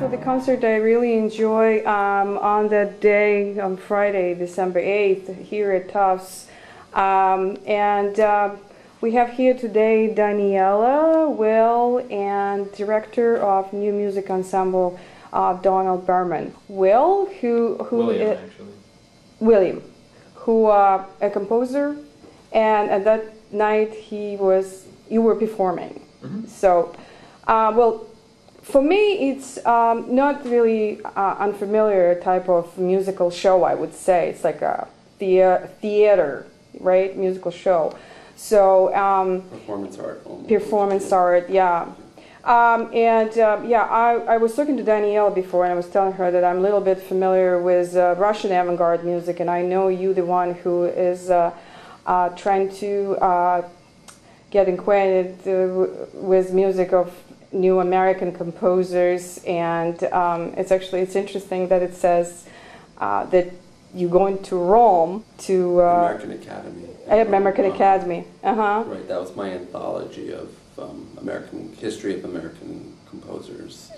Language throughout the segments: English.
for the concert I really enjoy on that day, on Friday, December 8th, here at Tufts. We have here today Daniela, Will, and director of New Music Ensemble, Donald Berman. Will, William, who a composer, and at that night you were performing. Mm-hmm. So, well, for me it's not really unfamiliar type of musical show. I would say it's like a theater, right? Musical show. So performance art. Performance art, yeah. I was talking to Danielle before, and I was telling her that I'm a little bit familiar with Russian avant-garde music, and I know you, the one who is trying to get acquainted with music of new American composers, and it's interesting that it says that you're going to Rome to American Academy. American Academy. Right, that was my anthology of history of American composers,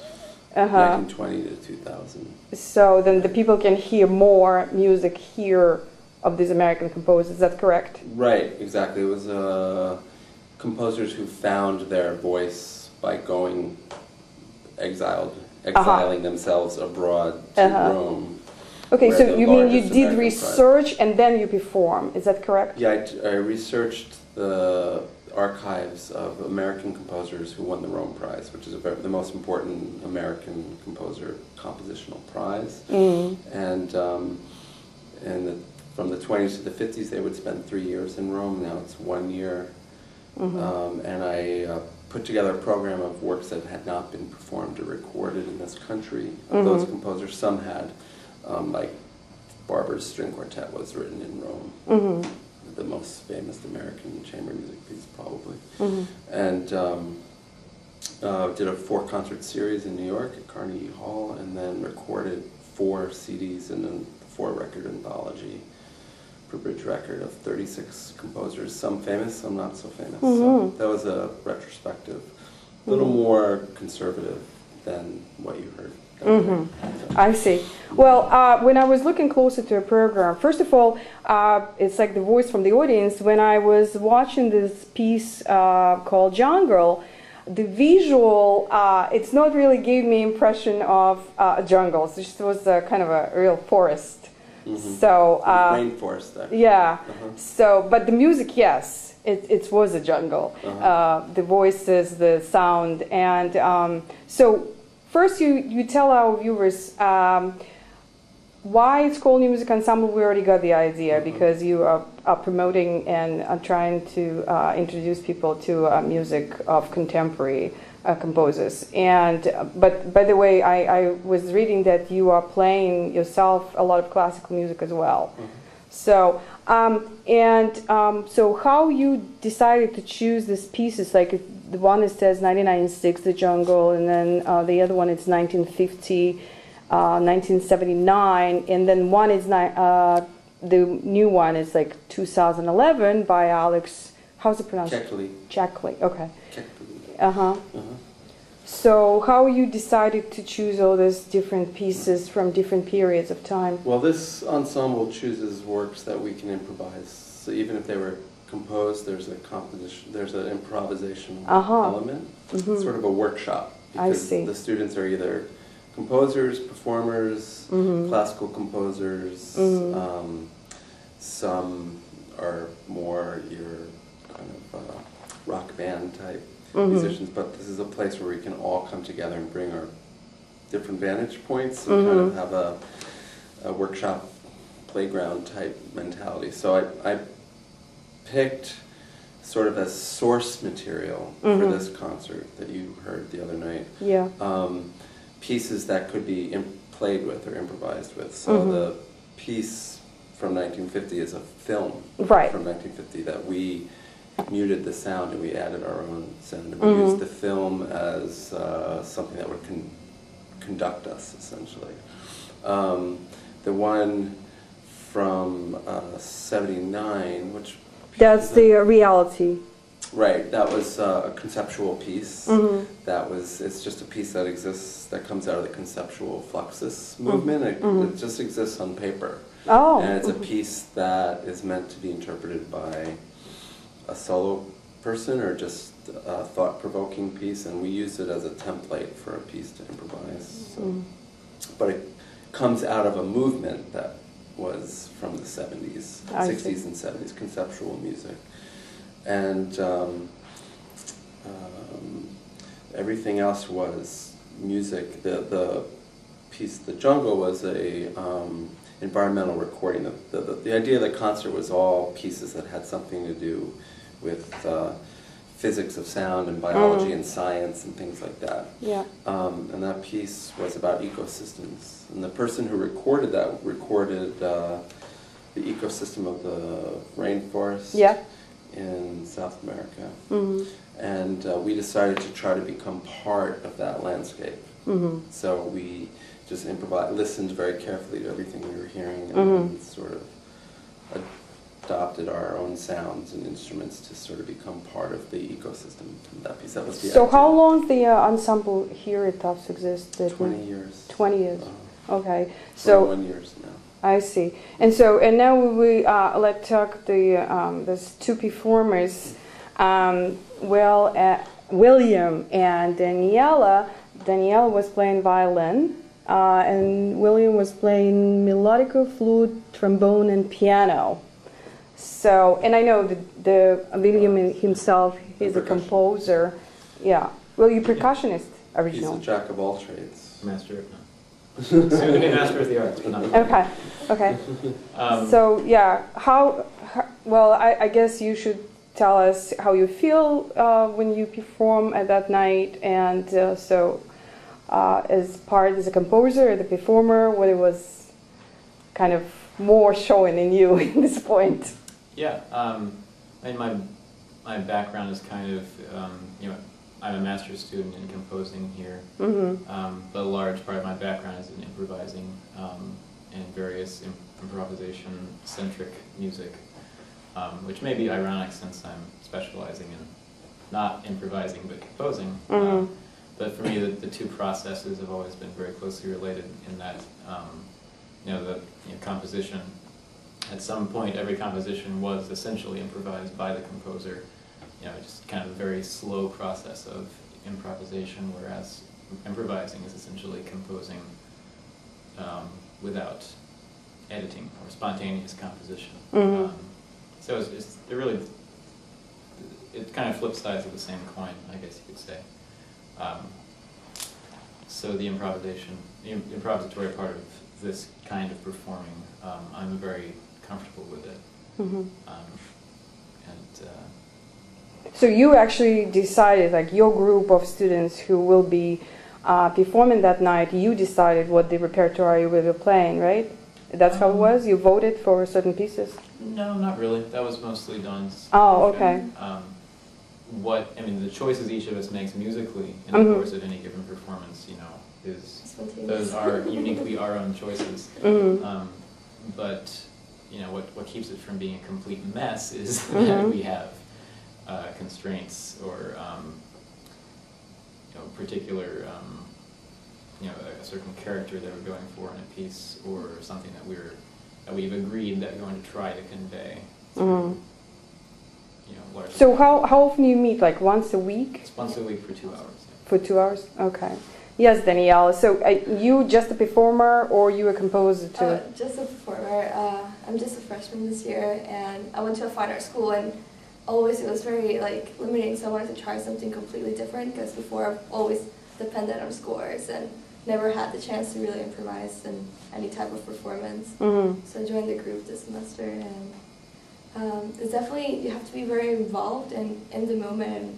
1920 to 2000. So then the people can hear more music here of these American composers. Is that correct? Right, exactly. It was composers who found their voice by exiling themselves abroad to Rome. Okay, so you mean you did research and then you perform, is that correct? Yeah, I researched the archives of American composers who won the Rome Prize, which is the most important American composer compositional prize. And from the 20s to the 50s, they would spend 3 years in Rome. Now it's 1 year. And I put together a program of works that had not been performed or recorded in this country. Of those composers, some had. Like Barber's String Quartet was written in Rome, the most famous American chamber music piece probably. And did a 4-concert series in New York at Carnegie Hall, and then recorded 4 CDs and a 4-record anthology for Bridge Record of 36 composers, some famous, some not so famous. So that was a retrospective, a little more conservative than what you heard. I see. Well, when I was looking closer to a program, first of all, it's like the voice from the audience. When I was watching this piece called Jungle, the visual, it's not really gave me impression of a jungle. It just was kind of a real forest. So rainforest. Actually. Yeah. So, but the music, yes, it was a jungle. The voices, the sound, and so. First, you tell our viewers why it's called New Music Ensemble. We already got the idea because you are promoting and are trying to introduce people to music of contemporary composers. But by the way, I was reading that you are playing yourself a lot of classical music as well. So so how you decided to choose these pieces, like the one that says 1996, The Jungle, and then the other one is 1950, 1979, and then one is the new one is like 2011 by Alex, how's it pronounced? Checkley, okay. So how you decided to choose all these different pieces from different periods of time? Well, this ensemble chooses works that we can improvise. So even if they were composed, there's a composition, there's an improvisational element. Sort of a workshop. Because the students are either composers, performers, classical composers. Some are more your kind of rock band type musicians, but this is a place where we can all come together and bring our different vantage points and kind of have a workshop playground type mentality. So I picked sort of as source material for this concert that you heard the other night, pieces that could be played with or improvised with. So the piece from 1950 is a film from 1950 that we muted the sound and we added our own sound. And we used the film as something that would conduct us, essentially. The one from 79, which... That's the reality. Right, that was a conceptual piece. It's just a piece that exists, that comes out of the conceptual Fluxus movement. It just exists on paper. Oh. And it's a piece that is meant to be interpreted by a solo person or just a thought-provoking piece, and we use it as a template for a piece to improvise. So. But it comes out of a movement that was from the 70s, 60s and 70s, conceptual music. And everything else was music. The piece, The Jungle, was a environmental recording. The idea of the concert was all pieces that had something to do with physics of sound and biology and science and things like that. Yeah. And that piece was about ecosystems. And the person who recorded that recorded the ecosystem of the rainforest. Yeah. In South America. And we decided to try to become part of that landscape. So we just improvised, listened very carefully to everything we were hearing, and then sort of adopted our own sounds and instruments to sort of become part of the ecosystem of that piece. That was the So idea. how long the ensemble here at Tufts existed? 20 years. 20 years. Okay. So 21 years now. I see. And now we let's talk there's two performers, William and Daniela. Daniela was playing violin, and William was playing melodico, flute, trombone, and piano. So, and I know the William himself is a composer. Yeah. Well, you're percussionist originally. He's a jack of all trades. Master of none. Soon to be master of the arts, but not. Okay. Okay. So yeah, well, I guess you should tell us how you feel when you perform at that night, and as a composer, the performer, what it was kind of more showing in you at this point. Yeah, I mean, my background is kind of, I'm a master's student in composing here, but a large part of my background is in improvising and various improvisation-centric music, which may be ironic since I'm specializing in not improvising but composing. But for me, the two processes have always been very closely related in that, composition. At some point, every composition was essentially improvised by the composer. Just kind of a very slow process of improvisation, whereas improvising is essentially composing without editing or spontaneous composition. So it's kind of flip sides of the same coin, I guess you could say. So the improvisatory part of this kind of performing, I'm very comfortable with it. So you actually decided, like your group of students who will be performing that night, you decided what the repertoire you will be playing, right? That's how it was? You voted for certain pieces? No, not really. That was mostly Dawn's. Oh, okay. The choices each of us makes musically in the course of any given performance, those are uniquely our own choices. But what keeps it from being a complete mess is that we have constraints or particular a certain character that we're going for in a piece, or something that we've agreed that we're going to try to convey. So how often you meet? Like once a week? It's once a week for 2 hours. Yeah. For 2 hours? Okay. Yes, Danielle. So you just a performer, or you a composer too? Just a performer. I'm just a freshman this year, and I went to a fine art school, and always it was very limiting, so I wanted to try something completely different, because before I've always depended on scores and never had the chance to really improvise in any type of performance. So I joined the group this semester, and it's definitely, you have to be very involved and in the moment.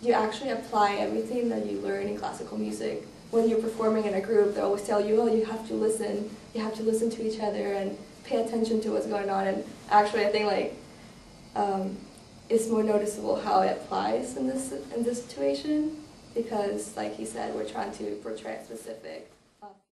You actually apply everything that you learn in classical music. When you're performing in a group, they always tell you, oh, you have to listen to each other and pay attention to what's going on. And actually, I think it's more noticeable how it applies in this situation, because, like he said, we're trying to portray a specific